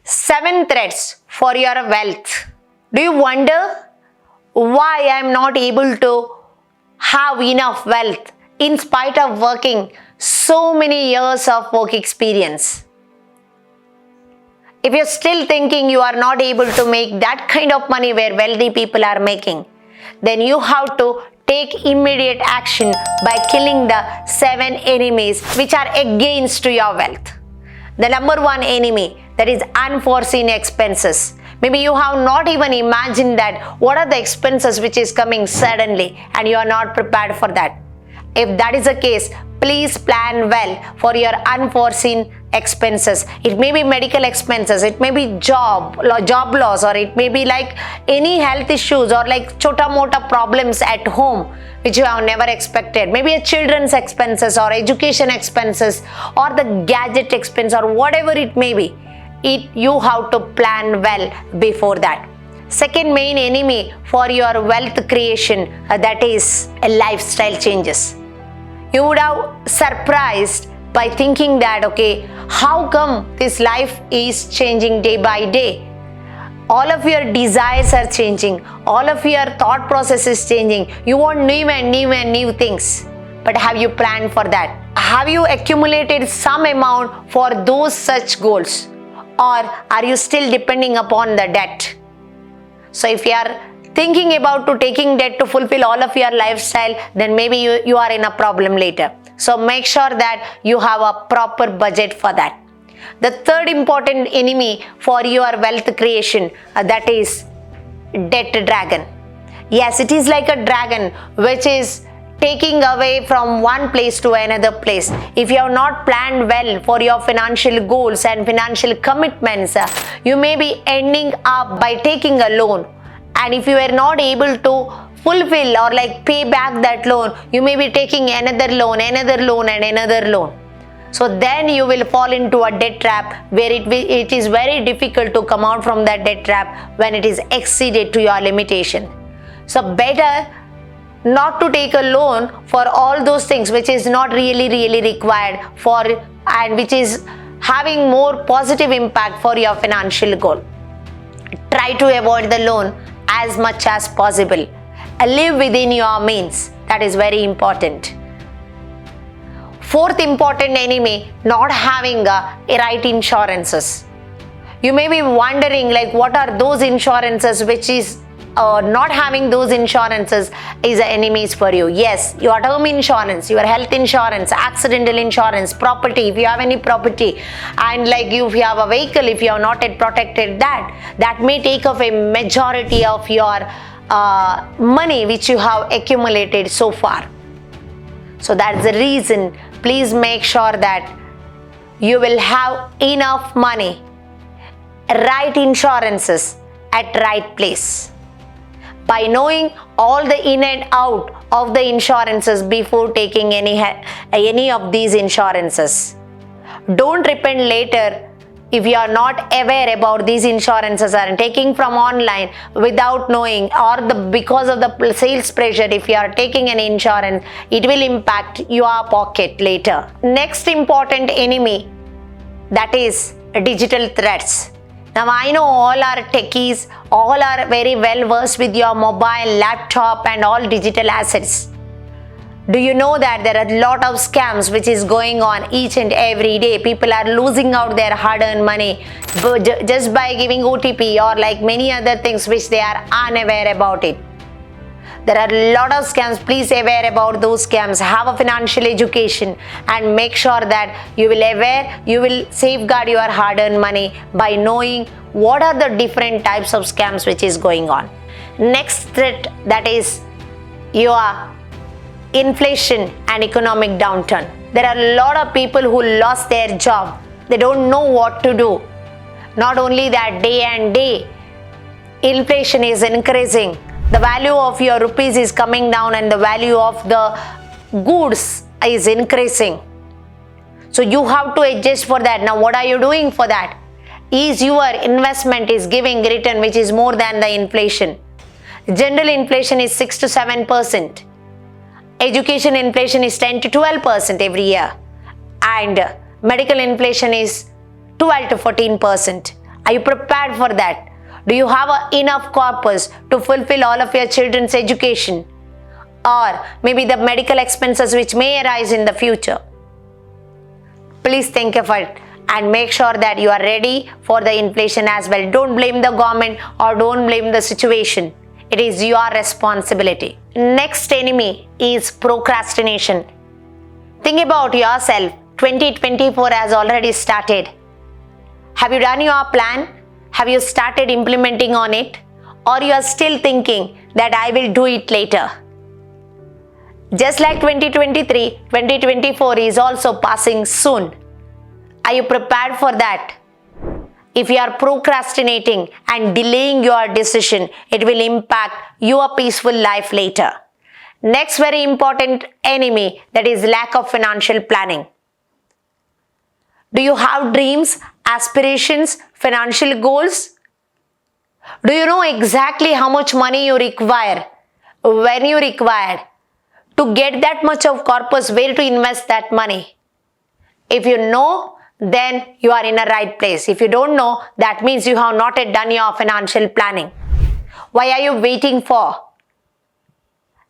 7 threats for your wealth. Do you wonder why I am not able to have enough wealth in spite of working so many years of work experience? If you're still thinking you are not able to make that kind of money where wealthy people are making, then you have to take immediate action by killing the 7 enemies which are against your wealth. The number 1 enemy, that is unforeseen expenses. Maybe you have not even imagined that what are the expenses which is coming suddenly and you are not prepared for that. If that is the case, please plan well for your unforeseen expenses. It may be medical expenses, it may be job loss, or it may be like any health issues or like chota mota problems at home which you have never expected. Maybe a children's expenses or education expenses or the gadget expense or whatever it may be. You have to plan well before that. Second main enemy for your wealth creation, that is lifestyle changes. You would have surprised by thinking that, okay, how come this life is changing day by day? All of your desires are changing. All of your thought process is changing. You want new and new things. But have you planned for that? Have you accumulated some amount for those such goals? Or are you still depending upon the debt? So if you are thinking about taking debt to fulfill all of your lifestyle, then maybe you are in a problem later. So make sure that you have a proper budget for that. The third important enemy for your wealth creation, that is debt dragon. Yes, it is like a dragon which is taking away from one place to another place. If you have not planned well for your financial goals and financial commitments, you may be ending up by taking a loan. And if you are not able to fulfill or like pay back that loan, you may be taking another loan and another loan. So then you will fall into a debt trap where it is very difficult to come out from that debt trap when it is exceeded to your limitation. So better not to take a loan for all those things which is not really required for and which is having more positive impact for your financial goal. Try to avoid the loan as much as possible. Live within your means. That is very important. Fourth important enemy, not having right insurances. You may be wondering like what are those insurances which is not having those insurances is enemies for you. Yes, your term insurance, your health insurance, accidental insurance, property, if you have any property, and like if you have a vehicle, if you have not yet protected that may take up a majority of your money which you have accumulated so far. So that's the reason, please make sure that you will have enough money, right insurances at right place. By knowing all the in and out of the insurances before taking any of these insurances. Don't repent later if you are not aware about these insurances and taking from online without knowing, or because of the sales pressure. If you are taking an insurance, it will impact your pocket later. Next important enemy, that is digital threats. Now I know all are techies, all are very well versed with your mobile, laptop and all digital assets. Do you know that there are a lot of scams which is going on each and every day? People are losing out their hard-earned money just by giving OTP or like many other things which they are unaware about it. There are a lot of scams. Please aware about those scams. Have a financial education and make sure that you will safeguard your hard-earned money by knowing what are the different types of scams which is going on. Next threat, that is your inflation and economic downturn. There are a lot of people who lost their job. They don't know what to do. Not only that, day and day, inflation is increasing. The value of your rupees is coming down and the value of the goods is increasing. So you have to adjust for that. Now what are you doing for that? Is your investment is giving return which is more than the inflation? General inflation is 6 to 7%. Education inflation is 10 to 12% every year. And medical inflation is 12 to 14%. Are you prepared for that? Do you have enough corpus to fulfill all of your children's education? Or maybe the medical expenses which may arise in the future? Please think of it and make sure that you are ready for the inflation as well. Don't blame the government or don't blame the situation. It is your responsibility. Next enemy is procrastination. Think about yourself. 2024 has already started. Have you done your plan? Have you started implementing on it? Or you are still thinking that I will do it later? Just like 2023, 2024 is also passing soon. Are you prepared for that? If you are procrastinating and delaying your decision, it will impact your peaceful life later. Next very important enemy, that is lack of financial planning. Do you have dreams, aspirations, financial goals? Do you know exactly how much money you require, when you require, to get that much of corpus, where to invest that money? If you know, then you are in a right place. If you don't know, that means you have not yet done your financial planning. Why are you waiting for?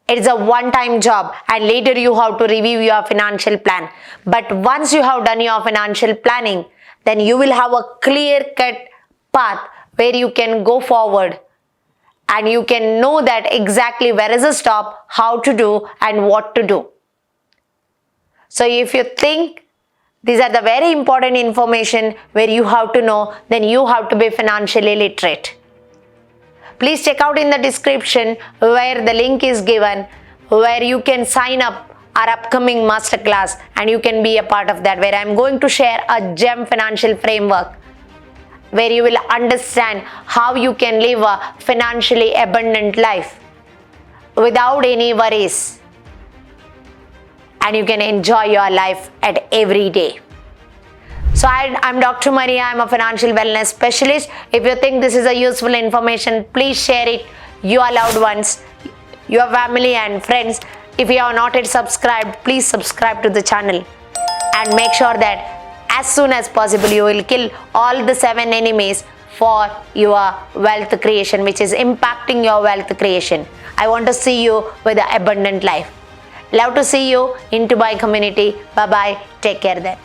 It's a one-time job and later you have to review your financial plan. But once you have done your financial planning, then you will have a clear-cut path where you can go forward and you can know that exactly where is the stop, how to do and what to do. So if you think these are the very important information where you have to know, then you have to be financially literate. Please check out in the description where the link is given, where you can sign up our upcoming masterclass and you can be a part of that, where I'm going to share a gem financial framework where you will understand how you can live a financially abundant life without any worries, and you can enjoy your life at every day. So I'm Dr. Maria. I'm a financial wellness specialist. If you think this is a useful information, please share it, your loved ones, your family and friends. If you are not yet subscribed, please subscribe to the channel and make sure that as soon as possible you will kill all the 7 enemies for your wealth creation, which is impacting your wealth creation. I want to see you with an abundant life. Love to see you into my community. Bye bye. Take care then.